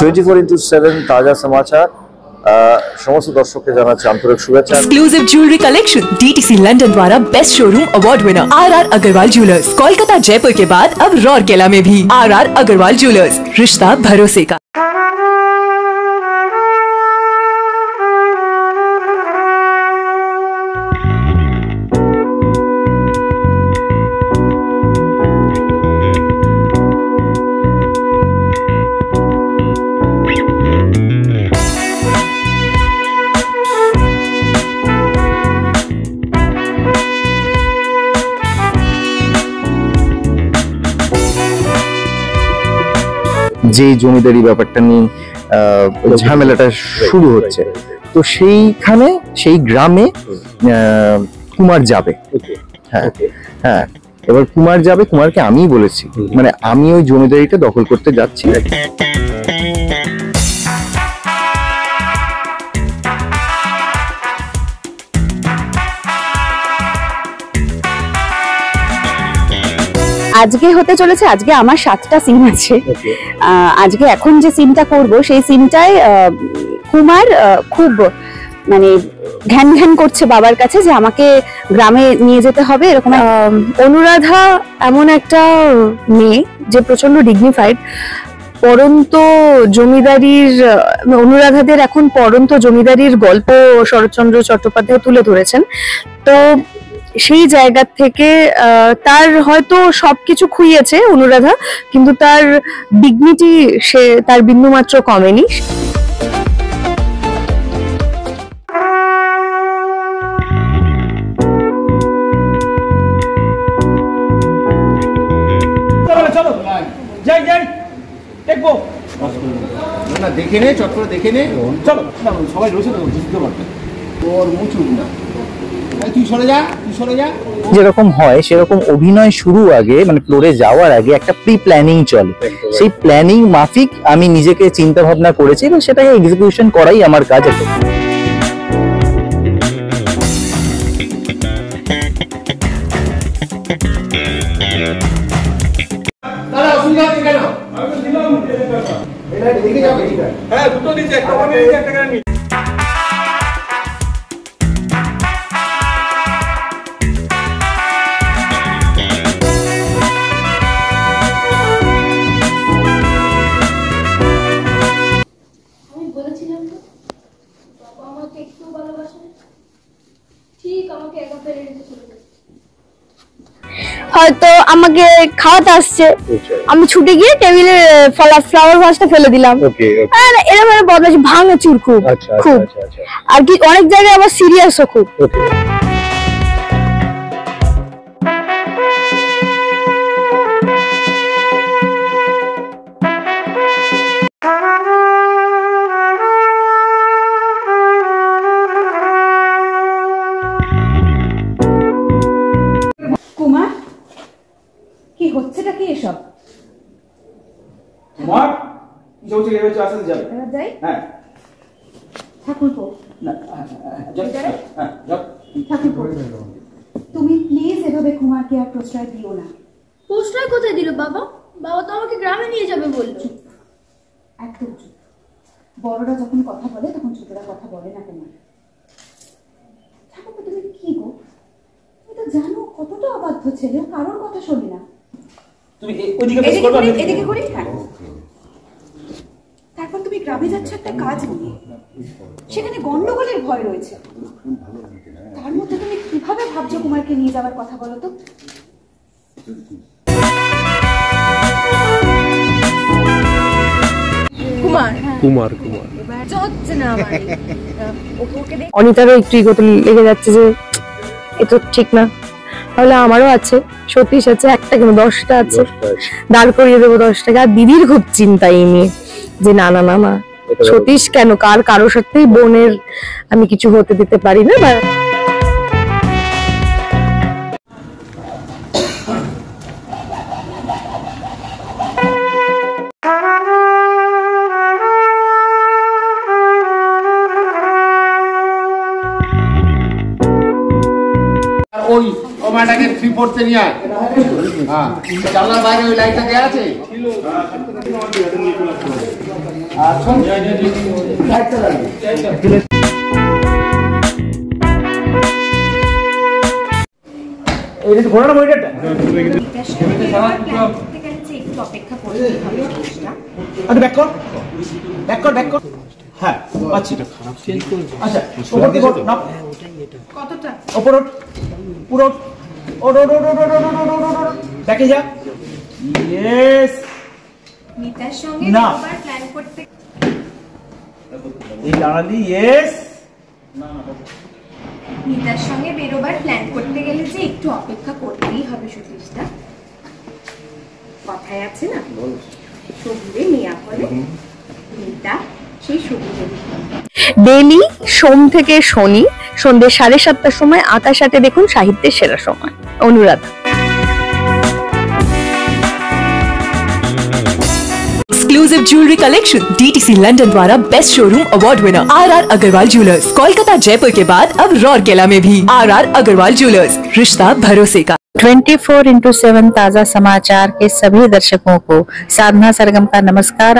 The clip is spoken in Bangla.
24x7 ताजा समाचार समस्त दर्शक के জানাচ্ছি আন্তরিক শুভেচ্ছা। Exclusive jewellery collection DTC London द्वारा best showroom award winner R Agarwal jewellers, Kolkata Jaipur के बाद अब रौरकेला में भी आर अग्रवाल ज्वेलर्स, रिश्ता भरोसे का। যে জমিদারি ব্যাপারটা নিয়ে ঝামেলাটা শুরু হচ্ছে, তো সেইখানে সেই গ্রামে কুমার যাবে। হ্যাঁ হ্যাঁ, এবার কুমার যাবে, কুমারকে আমিই বলেছি, মানে আমি ওই জমিদারিটা দখল করতে যাচ্ছি। আজকে হতে চলেছে, আজকে আমার 7টা সিন আছে। আজকে এখন যে সিনটা করব সেই সিনটায় কুমার খুব মানে ঘ্যান ঘ্যান করছে বাবার কাছে যে আমাকে গ্রামে নিয়ে যেতে হবে এরকম। অনুরাধা এমন একটা মেয়ে যে প্রচন্ড ডিগনিফাইড, পরন্ত জমিদারির, অনুরাধাদের এখন পরন্ত জমিদারির গল্প শরৎচন্দ্র চট্টোপাধ্যায় তুলে ধরেছেন। তো সেই জায়গা থেকে তার হয়তো সবকিছু খুইয়েছে অনুরাধা, কিন্তু তার ডিগনিটি সে তার বিন্দুমাত্র কমেনি। দেখে নে, চট করে দেখে নে, চলো সবাই রয়েছে তো বুঝতে পারবে তোর মুচুক না। যেরকম হয় সেরকম অভিনয় শুরু আগে, মানে ফ্লোরে যাওয়ার আগে একটা প্রি প্ল্যানিং চলে। সেই প্ল্যানিং মাফিক আমি নিজেকে চিন্তা ভাবনা করেছি এবং সেটাকে এক্সিকিউশন করাই আমার কাজ। হয়তো আমাকে খাওয়াতে আসছে, আমি ছুটে গিয়ে টেবিলে ফ্লাওয়ার ভাসটা ফেলে দিলাম। এরকম বদমাইশি, ভাঙচুর খুব খুব, আর কি অনেক জায়গায় আবার সিরিয়াসও খুব। কুমার, কি হচ্ছেটা কি এসব? কুমার কি চলছে? এভাবে আসতে যাবে? যাই। হ্যাঁ ঠাকুরপো, না ঠাকুরপো, তুমি প্লিজ এভাবে কুমারকে আর প্রশ্রয় দিও না। প্রশ্রয় কোথায় দিল বাবা? বাবা তো আমাকে গ্রামে নিয়ে যাবে বলল। একদম চুপ। বড়রা যখন কথা বলে তখন ছোটরা কথা বলে না। কুমার, ঠাকুরপো তুমি কি গো, তুমি তো জানো কতটা অবাধ্য ছেলে, কারোর কথা শোনে না। তুমি ওইদিকে ফেস করবে, এদিকে করি। হ্যাঁ, তারপর তুমি গ্রামে যাচ্ছ একটা কাজ নিয়ে, সেখানে গন্ডগোলের ভয় রয়েছে। তার মধ্যে তুমি কিভাবে ভাবছো কুমারকে নিয়ে যাওয়ার কথা? বলো তো। কুমার কুমার কুমার হচ্ছে না আমার। অনিতারও একটু ইগোতে লেগে যাচ্ছে যে এ তো ঠিক না। তাহলে আমারও আছে, সতীশ আছে, একটা কেন 10টা আছে, দাঁড় করিয়ে দেবো 10টাকে। আর দিদির খুব চিন্তা এই নিয়ে যে না না না না, সতীশ কেন, কারোর সাথেই বোনের আমি কিছু হতে দিতে পারি না। ওই ওমাটাকে 3/4 নিয়ে আয়। হ্যাঁ, জানলার বাইরে ওই লাইটটা দেয়া আছে। এটা ঘোরা না মনিটরটা আচ্ছা ব্যাক কর ব্যাক কর ব্যাক কর হ্যাঁ পাচ্ছি আচ্ছা ওপর দিকে নাও কতটা ওপর ওঠ পুরো ওঠ ওঠ ওঠ ওঠ ওঠ ওঠ ওঠ ওঠ ওঠ ব্যাকে যা ইয়েস মিতার সঙ্গে না। একবার প্ল্যান করতে এই দাঁড়ালি ইয়েস মিতার সঙ্গে বেরোবার প্ল্যান করতে গেলে যে একটু অপেক্ষা করতেই হবে সতীশদা কথায় আছে না সবুরে মিয়া ফলে মিতা সেই সবুরে ডেইলি সোম থেকে শনি সন্ধ্যে 7:30টার সময় আকাশ আটে দেখুন সাহিত্যের সেরা সময়। Anuradha. Exclusive jewellery collection DTC London द्वारा best showroom award winner RR Agarwal jewellers Kolkata Jaipur के बाद अब रौरकेला में भी RR अग्रवाल ज्वेलर्स रिश्ता भरोसे का। 24x7 ताजा समाचार के सभी दर्शकों को साधना सरगम का नमस्कार।